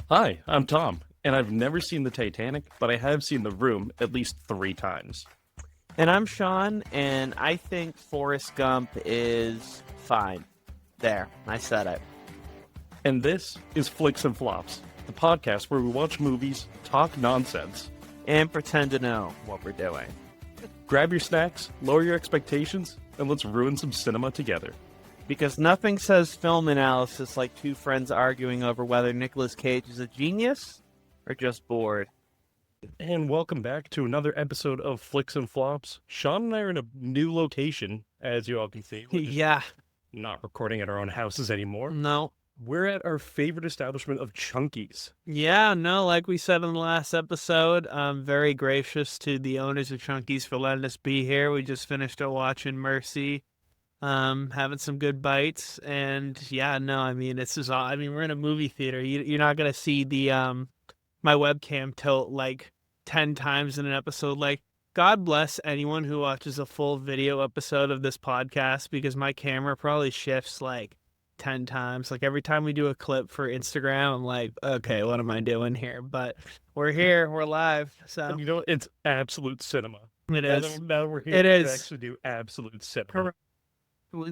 Hi, I'm Tom, and I've never seen the Titanic, but I have seen The Room at least 3 times. And I'm Sean, and I think Forrest Gump is fine. There, I said it. And this is Flix and Flops, the podcast where we watch movies, talk nonsense, And pretend to know what we're doing. grab your snacks, lower your expectations, and let's ruin some cinema together. Because nothing says film analysis like two friends arguing over whether Nicolas Cage is a genius or just bored. And welcome back to another episode of Flix and Flops. Sean and I are in a new location, as you all can see. We're just Yeah, not recording at our own houses anymore. no. We're at our favorite establishment of Chunky's. Yeah, no, like we said in the last episode, I'm very gracious to the owners of Chunky's for letting us be here. We just finished watching Mercy, having some good bites, and yeah, no, I mean, we're in a movie theater. You're not gonna see the, my webcam tilt like 10 times in an episode. Like, God bless anyone who watches a full video episode of this podcast, because my camera probably shifts like 10 times. Like, every time we do a clip for Instagram, I'm like, okay, what am I doing here? But we're here, we're live, so And you know, it's absolute cinema. it is. Now we're here It to is. actually do absolute cinema. Correct.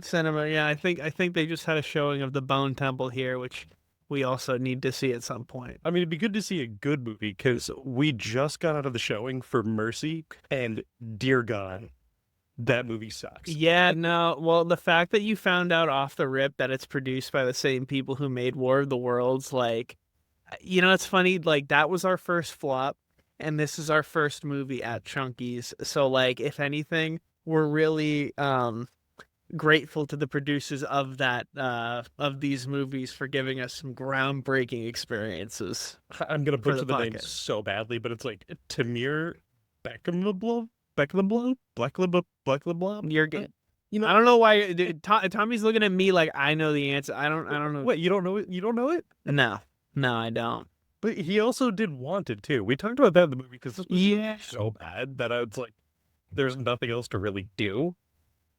Cinema, yeah. I think they just had a showing of the Bone Temple here, which we also need to see at some point. I mean, it'd be good to see a good movie because we just got out of the showing for Mercy, and dear God, that movie sucks. Yeah, no. Well, the fact that you found out off the rip that it's produced by the same people who made War of the Worlds, like, it's funny, like, that was our first flop, and this is our first movie at Chunky's. So, like, if anything, we're really grateful to the producers of these movies for giving us some groundbreaking experiences. I'm gonna For butcher the the name podcast. so badly, but it's like Tamir Beckleblob. You're good. You know, I don't know why Tommy's looking at me like I know the answer. I don't know. Wait, you don't know it? You don't know it? No, I don't. But he also did Wanted too. We talked about that in the movie because this was Yeah. so bad that I was like, there's nothing else to really do.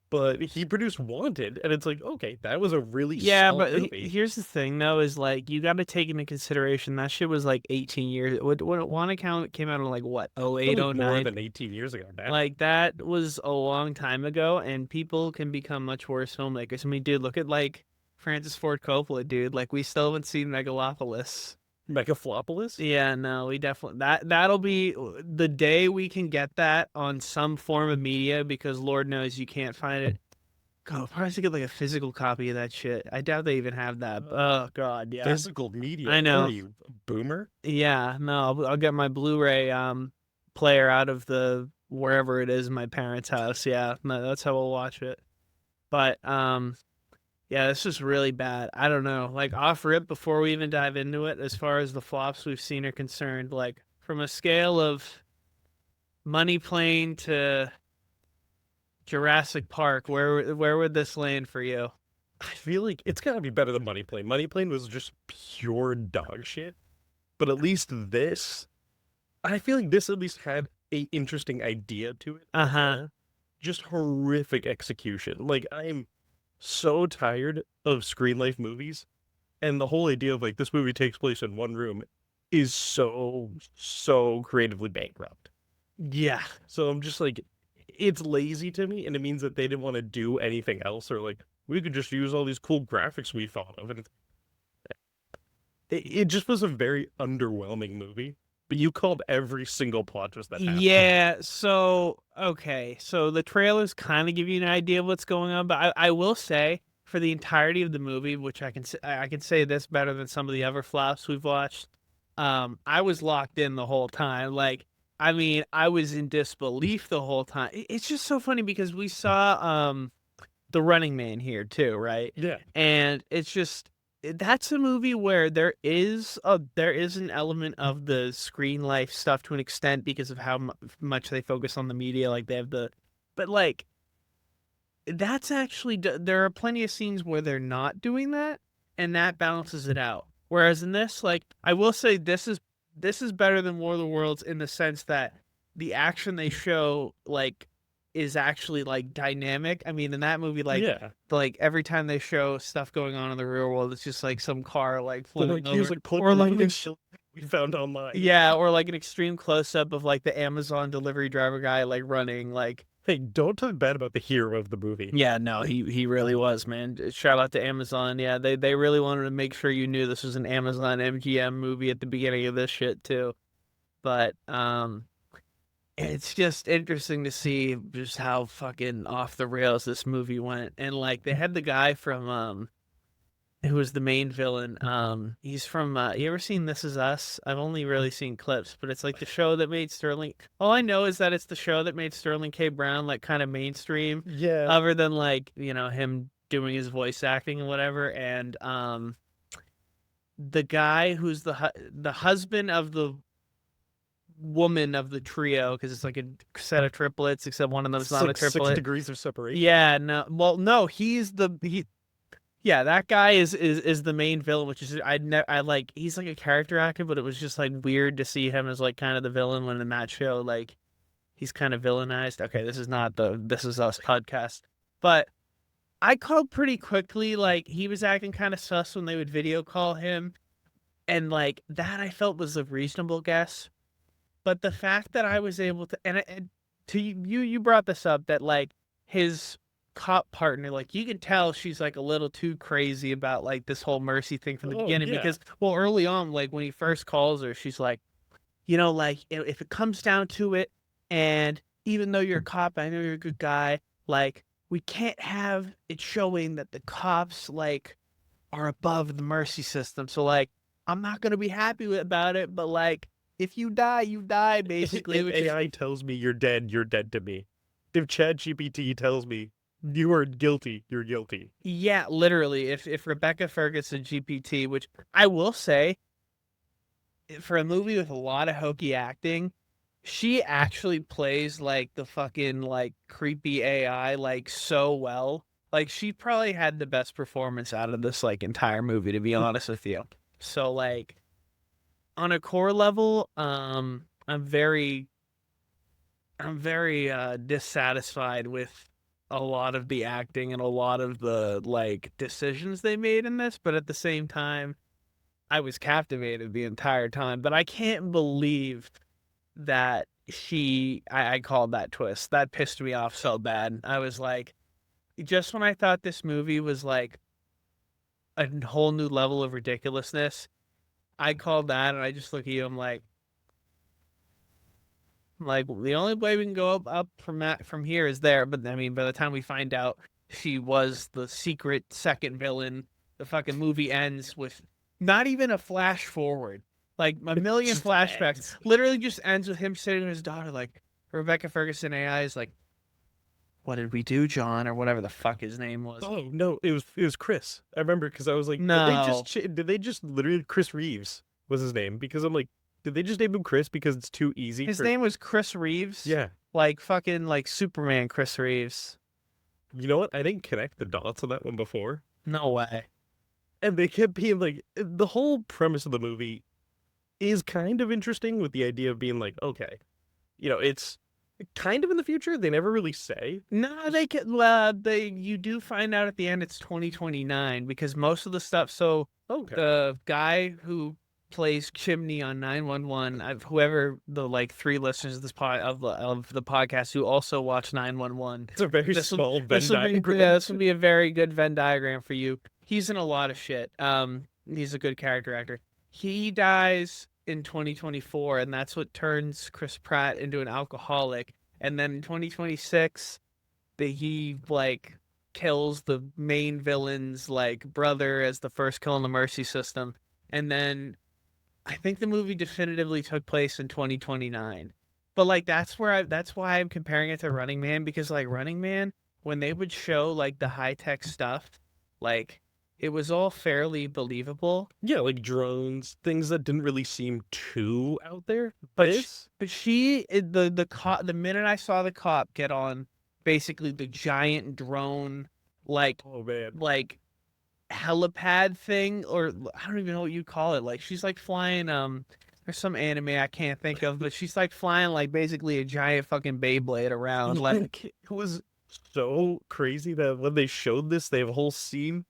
But he produced Wanted, and it's like, okay, that was a really Yeah, solid but movie. here's the thing, though, is like you got to take into consideration that shit was like 18 years. What one account came out in like what 08, Probably more 09? than 18 years ago now. Like, that was a long time ago, and people can become much worse filmmakers. I mean, dude, look at like Francis Ford Coppola, dude. Like, we still haven't seen Megalopolis. Megaflopolis? Yeah, no, we definitely that'll be the day we can get that on some form of media, because Lord knows you can't find it. God, I'll probably have to get like a physical copy of that shit. I doubt they even have that. Oh God, yeah, Physical media. I know. What are you, a boomer? yeah. No, I'll get my Blu-ray player out of the wherever it is in my parents' house. Yeah, no, that's how we'll watch it. But yeah, this is really bad. I don't know. Like, off rip, before we even dive into it, as far as the flops we've seen are concerned, like from a scale of Money Plane to Jurassic Park, where would this land for you? I feel like it's gotta be better than Money Plane. Money Plane was just pure dog shit. But at least this, I feel like this at least had a interesting idea to it. Uh-huh. Just horrific execution. Like, I'm so tired of screen life movies, and the whole idea of like this movie takes place in one room is so creatively bankrupt. Yeah. So I'm just like, it's lazy to me, and it means that they didn't want to do anything else, or like we could just use all these cool graphics we thought of, and it just was a very underwhelming movie. But you called every single plot twist that happened. Yeah, so, okay. So the trailers kind of give you an idea of what's going on, but I will say, for the entirety of the movie, which I can say this better than some of the other flops we've watched, I was locked in the whole time. Like, I mean, I was in disbelief the whole time. It's just so funny because we saw The Running Man here too, right? Yeah. And it's just, that's a movie where there is an element of the screen life stuff to an extent because of how much they focus on the media. Like, they have but like, that's actually, there are plenty of scenes where they're not doing that, and that balances it out. Whereas in this, like, I will say this is better than War of the Worlds in the sense that the action they show, like, is actually like dynamic. I mean, in that movie, Yeah. like every time they show stuff going on in the real world, it's just like some car like They're flipping like, here's over, like clip or like really chill we found online. yeah, or like an extreme close up of like the Amazon delivery driver guy like running like. Hey, don't talk bad about the hero of the movie. Yeah, no, he really was, man. Shout out to Amazon. Yeah, they really wanted to make sure you knew this was an Amazon MGM movie at the beginning of this shit too. But it's just interesting to see just how fucking off the rails this movie went. And like they had the guy from who was the main villain. He's from you ever seen This Is Us? I've only really seen clips, but it's like the show that made Sterling. All I know is that it's the show that made Sterling K. Brown like kind of mainstream, Yeah. other than like, him doing his voice acting and whatever. And the guy who's the husband of the woman of the trio, because it's like a set of triplets, except one of them's It's not a like 6 triplet. degrees of separation. Yeah, no, well, no, yeah, that guy is the main villain, which is I like he's like a character actor, but it was just like weird to see him as like kind of the villain when in that show like he's kind of villainized. Okay, this is not the This Is Us podcast, but I called pretty quickly like he was acting kind of sus when they would video call him, and like that I felt was a reasonable guess. But the fact that I was able to, and to you brought this up that like his cop partner, like you can tell she's like a little too crazy about like this whole Mercy thing from the beginning, Yeah. because well early on, like when he first calls her, she's like, like if it comes down to it, and even though you're a cop, I know you're a good guy, like we can't have it showing that the cops like are above the mercy system. So like I'm not gonna be happy about it, but like if you die, you die, basically. If AI tells me you're dead to me. If ChatGPT tells me you are guilty, you're guilty. Yeah, literally. If Rebecca Ferguson GPT, which I will say, for a movie with a lot of hokey acting, she actually plays like the fucking like creepy AI like so well. Like she probably had the best performance out of this like entire movie, to be honest with you. So like on a core level, I'm very dissatisfied with a lot of the acting and a lot of the like decisions they made in this, but at the same time, I was captivated the entire time. But I can't believe that I called that twist. That pissed me off so bad. I was like, just when I thought this movie was like a whole new level of ridiculousness, I called that, and I just look at you. I'm like the only way we can go up from here is there. But I mean, by the time we find out she was the secret second villain, the fucking movie ends with not even a flash forward, like a million Just flashbacks. ends. Literally, just ends with him sitting with his daughter. Like Rebecca Ferguson AI is like, "What did we do, John?" or whatever the fuck his name was. Oh no, it was Chris. I remember because I was like, No, did they just literally Chris Reeves was his name? Because I'm like, did they just name him Chris because it's too easy? his name was Chris Reeves. Yeah. Like fucking like Superman Chris Reeves. You know what? I didn't connect the dots on that one before. No way. And they kept being like, the whole premise of the movie is kind of interesting with the idea of being like, okay, it's kind of in the future. They never really say. No, they can. You do find out at the end it's 2029 because most of the stuff. So Okay. the guy who plays Chimney on 911, whoever the like three listeners of this of the podcast who also watch 911. It's a very small Venn diagram. Yeah, this will be a very good Venn diagram for you. He's in a lot of shit. He's a good character actor. He dies in 2024, and that's what turns Chris Pratt into an alcoholic. And then in 2026, he like kills the main villain's like brother as the first kill in the mercy system. And then I think the movie definitively took place in 2029. But like that's why I'm comparing it to Running Man, because like Running Man, when they would show like the high tech stuff, like it was all fairly believable. Yeah, like drones, things that didn't really seem too out there. But This, the minute I saw the cop get on basically the giant drone oh man, like helipad thing, or I don't even know what you call it. Like she's like flying There's some anime I can't think of, but she's like flying like basically a giant fucking Beyblade around. Like, It was so crazy that when they showed this, they have a whole scene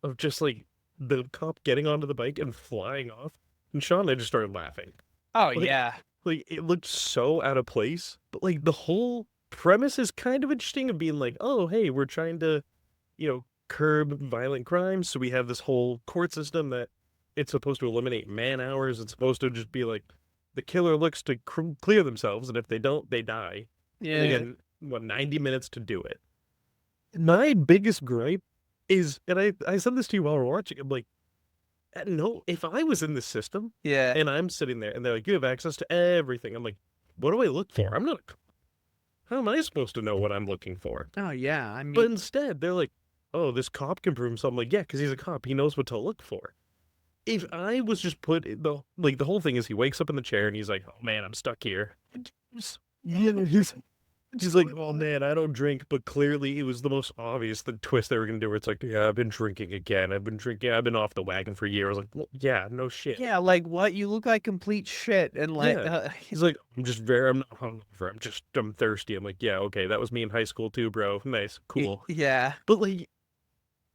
of just like the cop getting onto the bike and flying off. And Sean and I just started laughing. oh Like, yeah, like it looked so out of place, but like the whole premise is kind of interesting of being like, oh, hey, we're trying to, curb violent crimes. So we have this whole court system that it's supposed to eliminate man hours. It's supposed to just be like the killer looks to clear themselves, and if they don't, they die. And they yeah, get, what, 90 minutes to do it. My biggest gripe is, and I said this to you while we're watching, I'm like, no, if I was in the system yeah. and I'm sitting there and they're like, you have access to everything, I'm like, what do I look for? I'm not, how am I supposed to know what I'm looking for? Oh yeah. I But mean, instead, they're like, oh, this cop can prove himself. I'm like, yeah, because he's a cop. He knows what to look for. If I was just put in the whole thing is he wakes up in the chair and he's like, oh man, I'm stuck here. Yeah, he's like, oh man, I don't drink, but clearly it was the most obvious the twist they were gonna do. Where it's like, yeah, I've been drinking again. I've been drinking. I've been off the wagon for years. Like, well, yeah, no shit. yeah. Like what? You look like complete shit, and like, Yeah. He's like, I'm not hungover. I'm thirsty. I'm like, yeah, okay, that was me in high school too, bro. Nice, cool. yeah, But like,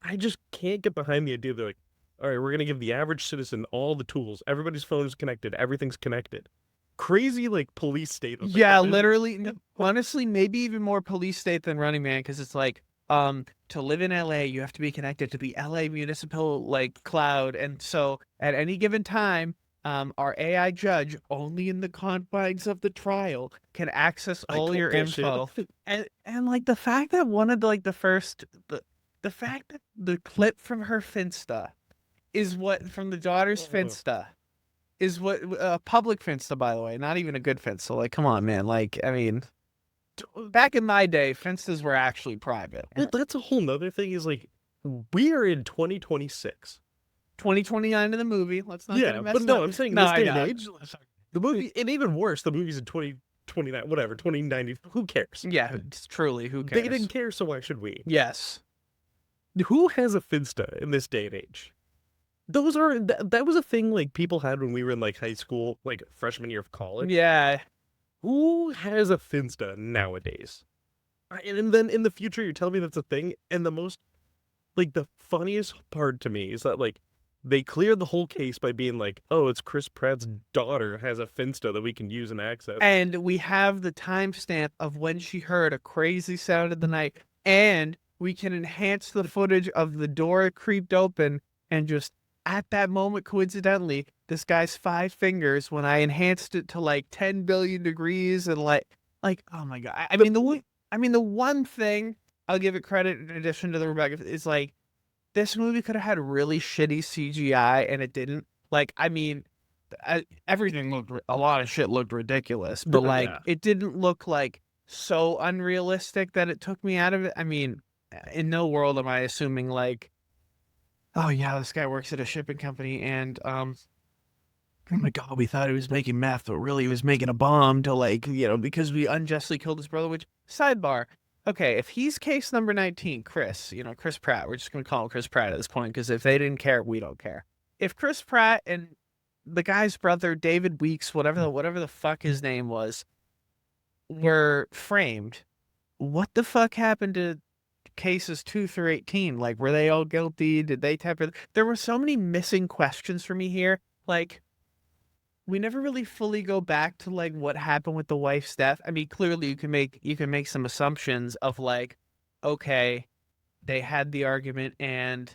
I just can't get behind the idea. They're like, all right, we're gonna give the average citizen all the tools. Everybody's phone is connected. Everything's connected. Crazy like police state of yeah. it. Literally, honestly, maybe even more police state than Running Man, because it's like, to live in LA, you have to be connected to the LA municipal like cloud, and so at any given time, our AI judge, only in the confines of the trial, can access I all call your bullshit. info. And like the fact that one of the like the fact that the clip from her Finsta is what from the daughter's Oh. Finsta is what public Finsta, by the way, not even a good Finsta. Like, come on, man. Like, I mean, back in my day, Finstas were actually private. But that's a whole nother thing. Is like, we are in 2026. 2029 in the movie. Let's not get Yeah, it but messed no, up. I'm saying in No, this I day and know. age, the movie, and even worse, the movie's in 2029, whatever, 2090. Who cares? Yeah, it's truly, who They cares? didn't care, so why should we? Yes. Who has a Finsta in this day and age? That was a thing like people had when we were in like high school, like freshman year of college. Yeah. Who has a Finsta nowadays? And then in the future, you're telling me that's a thing. And the funniest part to me is that like they cleared the whole case by being like, oh, it's Chris Pratt's daughter has a Finsta that we can use and access. And we have the timestamp of when she heard a crazy sound in the night. And we can enhance the footage of the door creeped open and just at that moment, coincidentally, this guy's 5 fingers, when I enhanced it to like 10 billion degrees and like, oh my God. I mean, the one thing I'll give it credit in addition to the Rebecca is like, this movie could have had really shitty CGI and it didn't. Like, I mean, everything looked, a lot of shit looked ridiculous, but like, Yeah. it didn't look like so unrealistic that it took me out of it. I mean, in no world am I assuming like, oh yeah, this guy works at a shipping company and oh my God, we thought he was making meth, but really he was making a bomb to like, because we unjustly killed his brother, which sidebar. Okay, if he's case number 19, Chris, Chris Pratt, we're just going to call him Chris Pratt at this point, because if they didn't care, we don't care. If Chris Pratt and the guy's brother, David Weeks, whatever the fuck his name was, were framed, what the fuck happened to cases 2 through 18? Like, were they all guilty? Did they tamper? There were so many missing questions for me here. Like, we never really fully go back to like what happened with the wife's death. I mean, clearly you can make some assumptions of like, okay, they had the argument and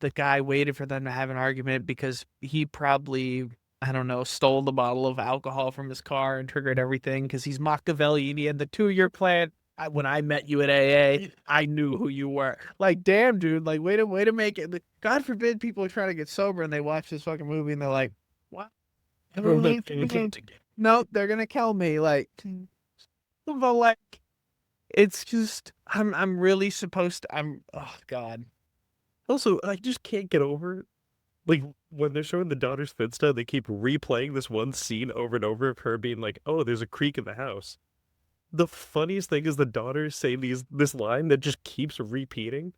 the guy waited for them to have an argument because he probably, I don't know, stole the bottle of alcohol from his car and triggered everything because he's Machiavelli and he had the 2-year plan. When I met you at AA, I knew who you were. Like, damn, dude. Like, way to make it. God forbid people are trying to get sober and they watch this fucking movie and they're like, what? No, they're gonna kill me. Like, but like, it's just I'm really supposed to. Oh God. Also, I just can't get over like when they're showing the daughter's Finsta, they keep replaying this one scene over and over of her being like, "Oh, there's a creak in the house." The funniest thing is the daughters say this line that just keeps repeating,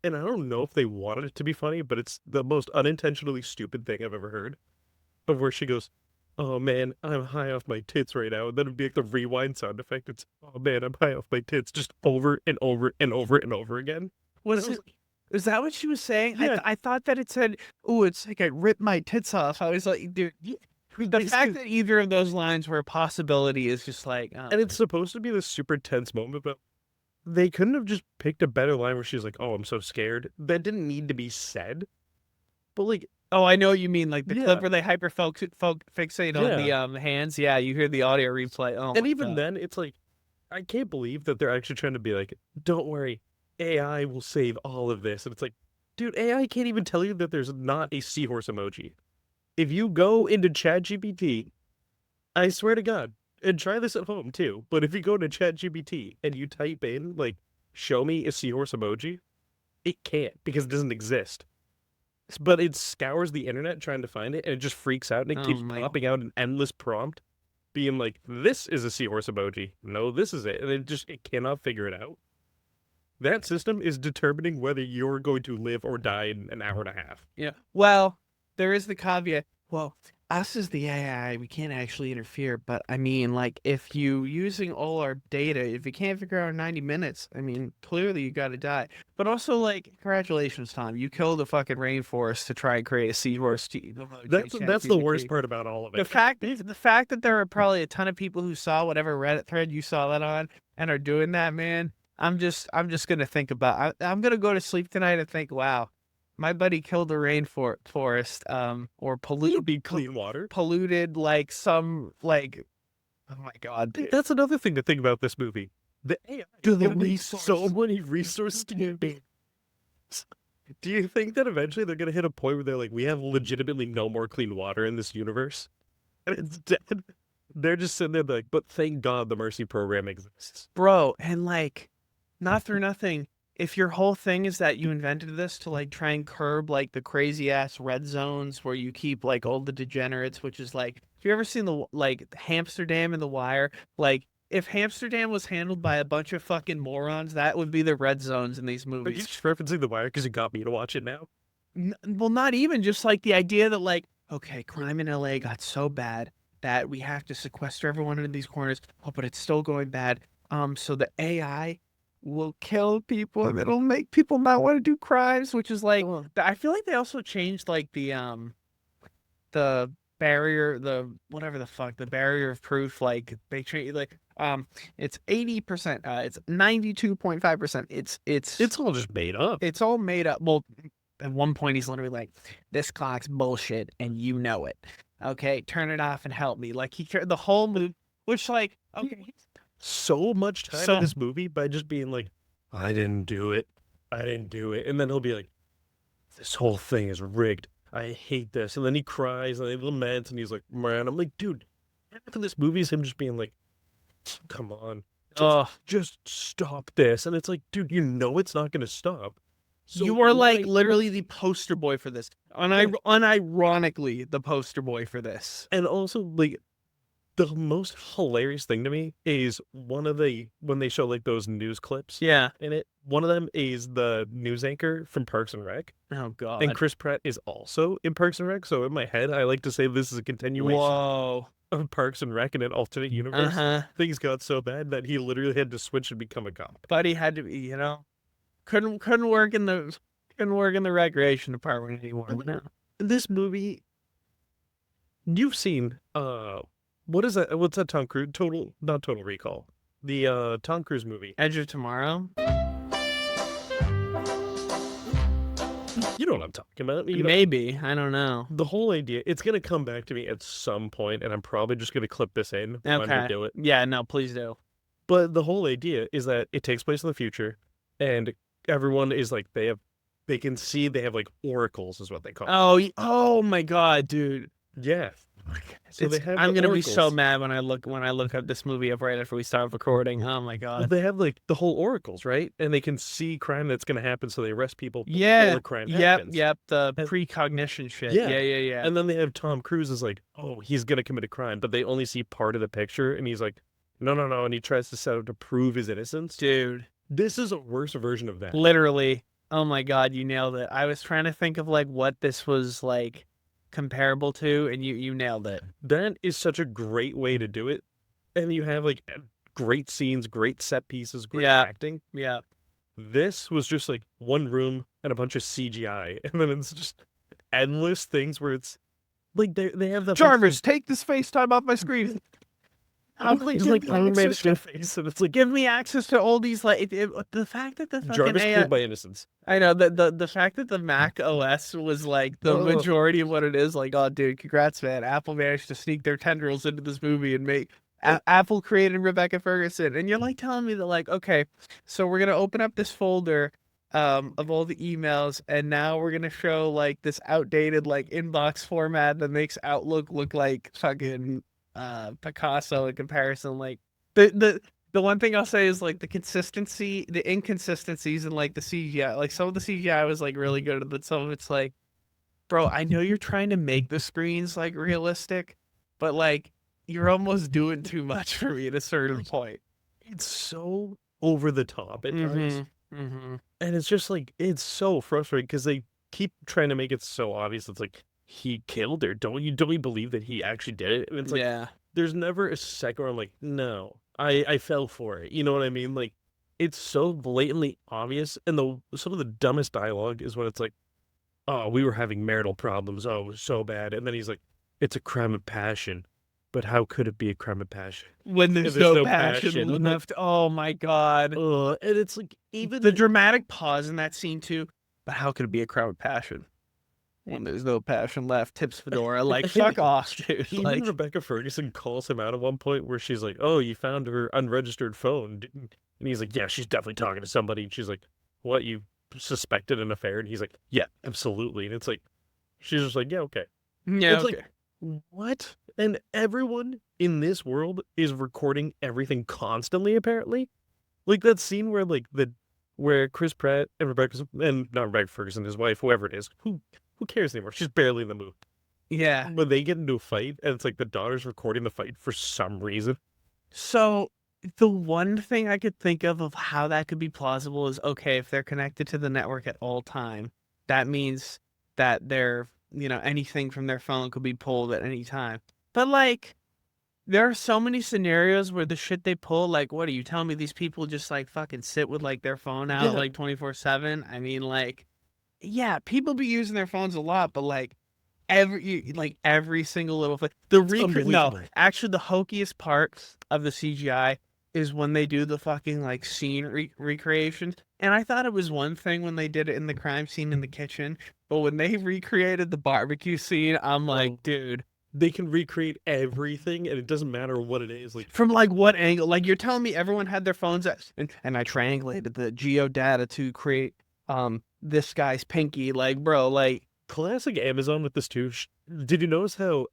and I don't know if they wanted it to be funny, but it's the most unintentionally stupid thing I've ever heard. But where she goes, oh man, I'm high off my tits right now. And then it'd be like the rewind sound effect. It's, oh man, I'm high off my tits, just over and over and over and over again. Was it? Is that what she was saying? Yeah. I thought that it said, "Oh, it's like I ripped my tits off." I was like, dude, the fact that either of those lines were a possibility is just like, and it's supposed to be this super tense moment, but they couldn't have just picked a better line where she's like, "Oh, I'm so scared." That didn't need to be said. But like, oh, I know what you mean, like the Yeah. clip where they fixate on the hands. Yeah, you hear the audio replay. Oh, and my even God. then, it's like, I can't believe that they're actually trying to be like, "Don't worry, AI will save all of this." And it's like, dude, AI can't even tell you that there's not a seahorse emoji. If you go into ChatGPT, I swear to God, and try this at home too, but if you go to ChatGPT and you type in, like, show me a seahorse emoji, it can't because it doesn't exist. But it scours the internet trying to find it, and it just freaks out, and it Oh keeps my- popping out an endless prompt being like, this is a seahorse emoji. No, this is it. And it cannot figure it out. That system is determining whether you're going to live or die in an hour and a half. Yeah. Well, there is the caveat. Well, us as the AI, we can't actually interfere. But I mean, like, if you using all our data, if you can't figure out in 90 minutes, I mean, clearly you got to die. But also, like, congratulations, Tom. You killed the fucking rainforest to try and create a seahorse emoji. That's the worst part about all of it. The fact that there are probably a ton of people who saw whatever Reddit thread you saw that on and are doing that, man. I'm just gonna think about. I'm gonna go to sleep tonight and think, wow, my buddy killed the rainforest, or Clean water. polluted like some like. Oh my God, dude. That's another thing to think about this movie. The AI so many resources to get made. Do you think that eventually they're gonna hit a point where they're like, we have legitimately no more clean water in this universe, and it's dead? They're just sitting there like, but thank God the Mercy program exists. Bro, and like, not for nothing. If your whole thing is that you invented this to like try and curb like the crazy ass red zones where you keep like all the degenerates, which is like, have you ever seen the like Hamsterdam and The Wire? Like, if Hamsterdam was handled by a bunch of fucking morons, that would be the red zones in these Are you movies. just referencing The Wire because you got me to watch it now? Well, not even just like the idea that like, okay, crime in LA got so bad that we have to sequester everyone in these corners. Oh, but it's still going bad. So the AI will kill people and it'll make people not want to do crimes, which is like, I feel like they also changed like the barrier, the whatever the fuck, the barrier of proof. Like they change like it's 80%, it's 92.5%. It's all just made up. It's all made up. Well, at one point he's literally like, this clock's bullshit and you know it. Okay, turn it off and help me. Like the whole movie, which like, okay, So much time in this movie by just being like, I didn't do it. I didn't do it. And then he'll be like, this whole thing is rigged. I hate this. And then he cries and he laments and he's like, man, I'm like, dude, half of this movie is him just being like, come on. Just stop this. And it's like, dude, you know it's not going to stop. So you are like literally the poster boy for this. Unironically, the poster boy for this. And also, like, the most hilarious thing to me is when they show like those news clips. Yeah. In it, one of them is the news anchor from Parks and Rec. Oh God. And Chris Pratt is also in Parks and Rec. So in my head, I like to say this is a continuation of Parks and Rec in an alternate universe. Things got so bad that he literally had to switch and become a cop. But he had to be, you know, couldn't work in the recreation department anymore. No. This movie, you've seen what's that Tom Cruise not Total Recall. The Tom Cruise movie. Edge of Tomorrow? You know what I'm talking about. Maybe. I don't know. The whole idea, it's going to come back to me at some point, and I'm probably just going to clip this in when we do it. Yeah, no, please do. But the whole idea is that it takes place in the future, and everyone is like, they can see, they have like oracles is what they call it. Oh my God, dude. Yeah. So I'm gonna be so mad when I look up this movie up right after we start recording. Oh my God. Well, they have like the whole oracles, right? And they can see crime that's gonna happen, so they arrest people before crime happens. Yep. The precognition shit. Yeah. And then they have Tom Cruise is like, oh, he's gonna commit a crime, but they only see part of the picture, and he's like, no, and he tries to set out to prove his innocence. Dude, this is a worse version of that. Literally. Oh my God, you nailed it. I was trying to think of like what this was like. comparable to, and you nailed it. That is such a great way to do it. And you have like great scenes, great set pieces, great Yeah. acting. Yeah. This was just like one room and a bunch of CGI, and then it's just endless things where it's like they have the Jarvis, take this FaceTime off my screen. It's like animated face, and it's like Give me access to all these the fact that the fucking Jarvis AI, killed by innocence. I know the fact that the Mac OS was like the majority of what it is. Like, oh, dude, congrats, man! Apple managed to sneak their tendrils into this movie and make Apple created Rebecca Ferguson, and you're like telling me that like, okay, so we're gonna open up this folder of all the emails, and now we're gonna show like this outdated like inbox format that makes Outlook look like fucking Picasso in comparison. Like the one thing I'll say is like the inconsistencies in like the CGI. Like some of the CGI was like really good, but some of it's like, bro, I know you're trying to make the screens like realistic, but like you're almost doing too much for me at a certain point. It's so over the top at times. Mm-hmm. And it's just like it's so frustrating because they keep trying to make it so obvious. It's like he killed her. Don't you believe that he actually did it? And it's like Yeah. there's never a second where I'm like, no, I fell for it. You know what I mean? Like it's so blatantly obvious, and some of the dumbest dialogue is when it's like, oh, we were having marital problems. Oh, it was so bad. And then he's like, it's a crime of passion. But how could it be a crime of passion? When there's no passion left. Oh my god. And it's like even The dramatic pause in that scene too. But how could it be a crime of passion when there's no passion left? Tips Fedora, like fuck off, dude. even Like, Rebecca Ferguson calls him out at one point where she's like, "Oh, you found her unregistered phone," and he's like, "Yeah, she's definitely talking to somebody." And she's like, "What? You suspected an affair?" And he's like, "Yeah, absolutely." And it's like, she's just like, "Yeah, okay." yeah, It's okay. like, what? And everyone in this world is recording everything constantly, apparently. Like that scene where Chris Pratt and not Rebecca Ferguson, his wife, whoever it is, who cares anymore? She's barely in the movie. Yeah. When they get into a fight, and it's like the daughter's recording the fight for some reason. So the one thing I could think of how that could be plausible is, okay, if they're connected to the network at all time, that means that anything from their phone could be pulled at any time. But like, there are so many scenarios where the shit they pull, like, what are you telling me? These people just like fucking sit with like their phone out Yeah. like 24/7. I mean, like, yeah, people be using their phones a lot, but like every single little thing. Unbelievable. Actually, the hokiest part of the CGI is when they do the fucking like scene recreations. And I thought it was one thing when they did it in the crime scene in the kitchen, but when they recreated the barbecue scene, I'm like, dude, They can recreate everything, and it doesn't matter what it is. Like from like what angle? Like you're telling me everyone had their phones and I triangulated the geodata to create this guy's pinky. Like, bro, like, classic Amazon with this too. Did you notice how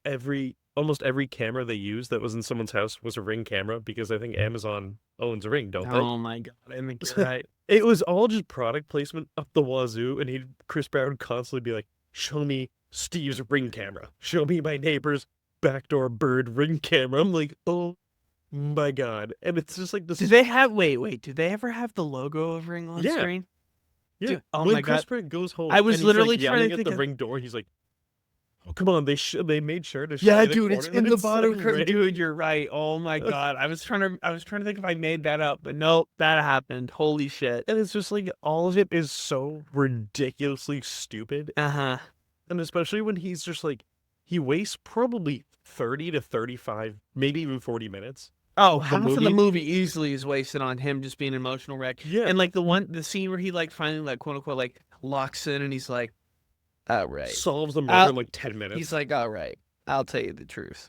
almost every camera they used that was in someone's house was a Ring camera? Because I think Amazon owns a Ring, don't they? oh my god, I think you're right. It was all just product placement up the wazoo, and Chris Brown would constantly be like, "Show me Steve's Ring camera. Show me my neighbor's backdoor bird Ring camera." I'm like, oh my god, and it's just like this. Do they have wait? Do they ever have the logo of Ring on Yeah. screen? Yeah. Dude, oh when my Chris god. Pratt goes home, I was and he's, literally like, trying to yelling at think the of- Ring door. He's like, "Oh, come on! They made sure to." Yeah, shine a dude, it's corner in that the it bottom said curtain. Ring. Dude, you're right. Oh my god. I was trying to think if I made that up, but nope, that happened. Holy shit. And it's just like all of it is so ridiculously stupid. Uh-huh. And especially when he's just like, he wastes probably 30 to 35, maybe even 40 minutes. Oh, The half of the movie- movie easily is wasted on him just being an emotional wreck. Yeah. And like the scene where he like finally like quote unquote like locks in and he's like, all right. Solves the murder in like 10 minutes. He's like, all right, I'll tell you the truth.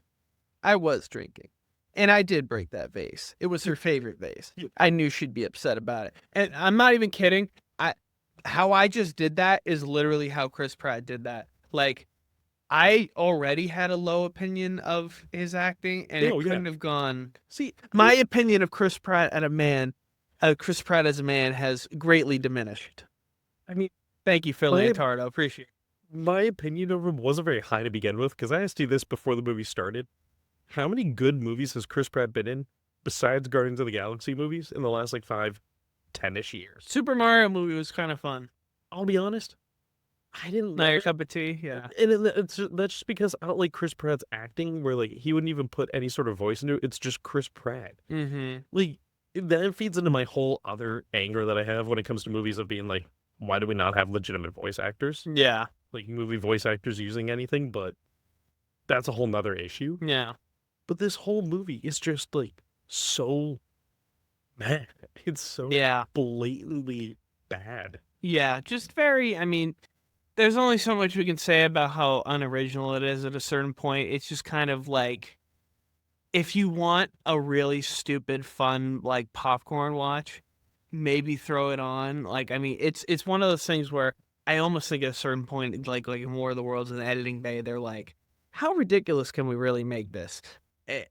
I was drinking. And I did break that vase. It was her favorite vase. I knew she'd be upset about it. And I'm not even kidding. How I just did that is literally how Chris Pratt did that. Like, I already had a low opinion of his acting, and it couldn't have gone. See, my opinion of Chris Pratt as a man has greatly diminished. I mean, thank you, Phil Antardo. Appreciate it. My opinion of him wasn't very high to begin with, because I asked you this before the movie started. How many good movies has Chris Pratt been in, besides Guardians of the Galaxy movies, in the last like 5, 10-ish years? Super Mario movie was kind of fun. I'll be honest, I didn't Not love your it. cup of tea? Yeah. And that's just because I don't like Chris Pratt's acting, where like he wouldn't even put any sort of voice into it. It's just Chris Pratt. Mm-hmm. Like that feeds into my whole other anger that I have when it comes to movies of being like, why do we not have legitimate voice actors? Yeah. Like movie voice actors using anything, but that's a whole nother issue. Yeah. But this whole movie is just like so bad. It's so Yeah. blatantly bad. Yeah. Just very, I mean, there's only so much we can say about how unoriginal it is at a certain point. It's just kind of like, if you want a really stupid, fun, like popcorn watch, maybe throw it on. Like, I mean, it's one of those things where I almost think at a certain point, like in War of the Worlds in the editing bay, they're like, how ridiculous can we really make this?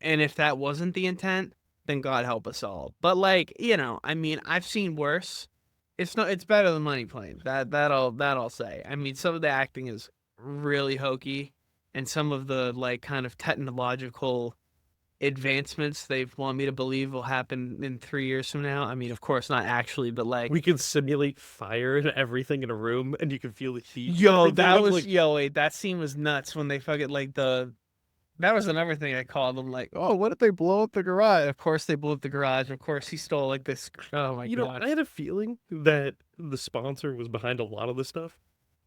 And if that wasn't the intent, then God help us all. But like, I mean, I've seen worse. It's better than Money Plane. That I'll say. I mean, some of the acting is really hokey, and some of the like kind of technological advancements they want me to believe will happen in 3 years from now. I mean, of course, not actually, but like, We can simulate fire and everything in a room, and you can feel the heat. and yo, everything. that I'm was like, yo, wait, that scene was nuts when they fucking like the. That was another thing I called them. Like, oh, what if they blow up the garage? Of course, they blew up the garage. Of course, he stole like this. Oh my god. I had a feeling that the sponsor was behind a lot of this stuff.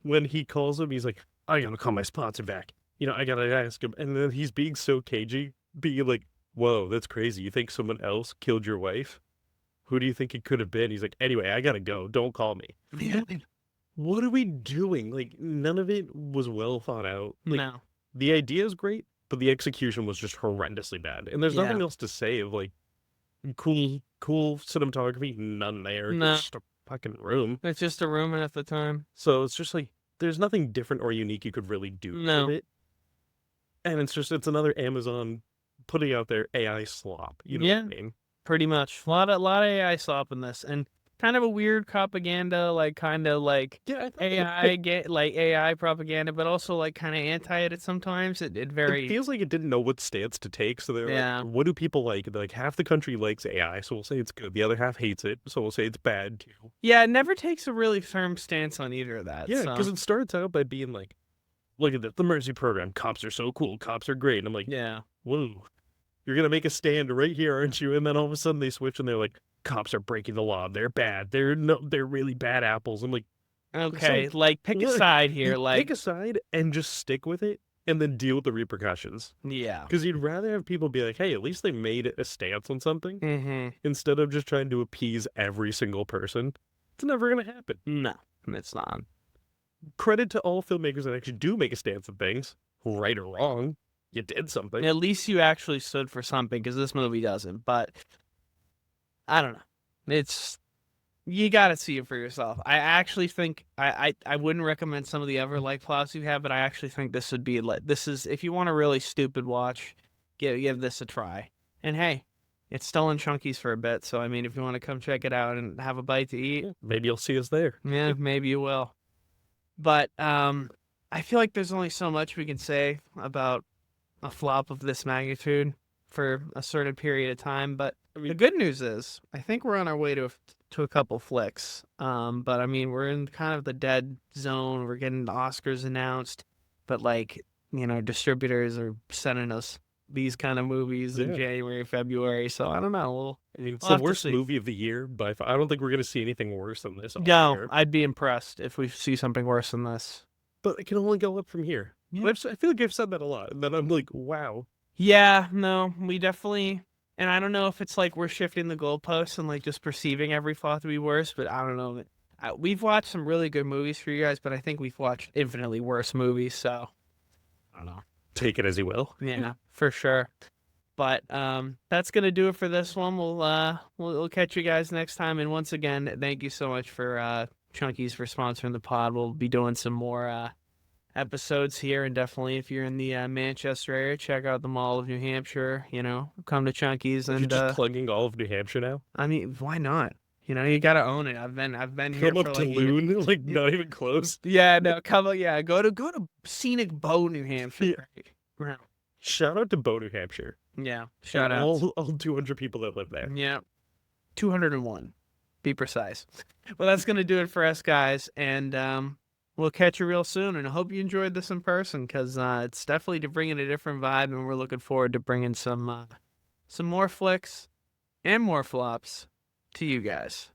When he calls him, he's like, I gotta call my sponsor back. I gotta ask him. And then he's being so cagey, being like, whoa, that's crazy. You think someone else killed your wife? Who do you think it could have been? He's like, anyway, I gotta go. Don't call me. Yeah. What are we doing? Like, none of it was well thought out. Like, No. the idea is great, but the execution was just horrendously bad. And there's nothing Yeah. else to say of like cool cinematography, none there. No. It's just a fucking room. It's just a rumor at the time. So it's just like there's nothing different or unique you could really do No. with it. And it's another Amazon putting out their AI slop. You know Yeah. what I mean? Pretty much. A lot of AI slop in this, and kind of a weird propaganda, like kind of like Yeah, I thought AI get like AI propaganda, but also like kind of anti it sometimes. It it very feels like it didn't know what stance to take. So they're Yeah. like, what do people like? They're like half the country likes AI, so we'll say it's good. The other half hates it, so we'll say it's bad too. Yeah, it never takes a really firm stance on either of that. Yeah, so. because it starts out by being like, look at this, the Mercy program. Cops are so cool. Cops are great. And I'm like, Yeah. whoa, you're going to make a stand right here, aren't you? And then all of a sudden they switch and they're like, cops are breaking the law. They're bad. They're really bad apples. I'm like, Okay, like pick a look, side here, like pick a side and just stick with it and then deal with the repercussions. yeah. Because you'd rather have people be like, hey, at least they made a stance on something Mm-hmm. instead of just trying to appease every single person. It's never going to happen. No, it's not. Credit to all filmmakers that actually do make a stance on things, right or wrong. You did something. At least you actually stood for something, because this movie doesn't. But I don't know. It's you got to see it for yourself. I actually think I wouldn't recommend some of the other like plots you have, but I actually think this would be like this is if you want a really stupid watch, give this a try. And hey, it's still in Chunky's for a bit, so I mean, if you want to come check it out and have a bite to eat, Maybe you'll see us there. yeah, maybe you will. But I feel like there's only so much we can say about a flop of this magnitude for a certain period of time. But the good news is, I think we're on our way to a couple flicks. But I mean, we're in kind of the dead zone. We're getting the Oscars announced, but like distributors are sending us these kind of movies in Yeah. January, February. So I don't know. I mean, it's We'll the have to worst see. movie of the year, but I don't think we're going to see anything worse than this. No, Oscar. I'd be impressed if we see something worse than this. But it can only go up from here. Yeah. I feel like I've said that a lot, and then I'm like, wow. Yeah, no, we definitely, and I don't know if it's like we're shifting the goalposts and like just perceiving every fall to be worse, but I don't know. We've watched some really good movies for you guys, but I think we've watched infinitely worse movies, so I don't know. Take it as you will. Yeah, for sure. But that's gonna do it for this one. We'll catch you guys next time. And once again, thank you so much for Chunky's for sponsoring the pod. We'll be doing some more episodes here, and definitely if you're in the Manchester area, check out the Mall of New Hampshire. Come to Chunky's, You're and just plugging all of New Hampshire now. I mean, why not? You gotta own it. I've been here Come for up to like Loon, like not even close. yeah, no, go to scenic Bow, New Hampshire. Yeah. Shout out to Bow, New Hampshire. Yeah, shout And out. all 200 people that live there. Yeah, 201. Be precise. Well, that's gonna do it for us, guys, and we'll catch you real soon, and I hope you enjoyed this in person because it's definitely to bring in a different vibe, and we're looking forward to bringing some more flicks and more flops to you guys.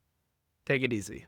Take it easy.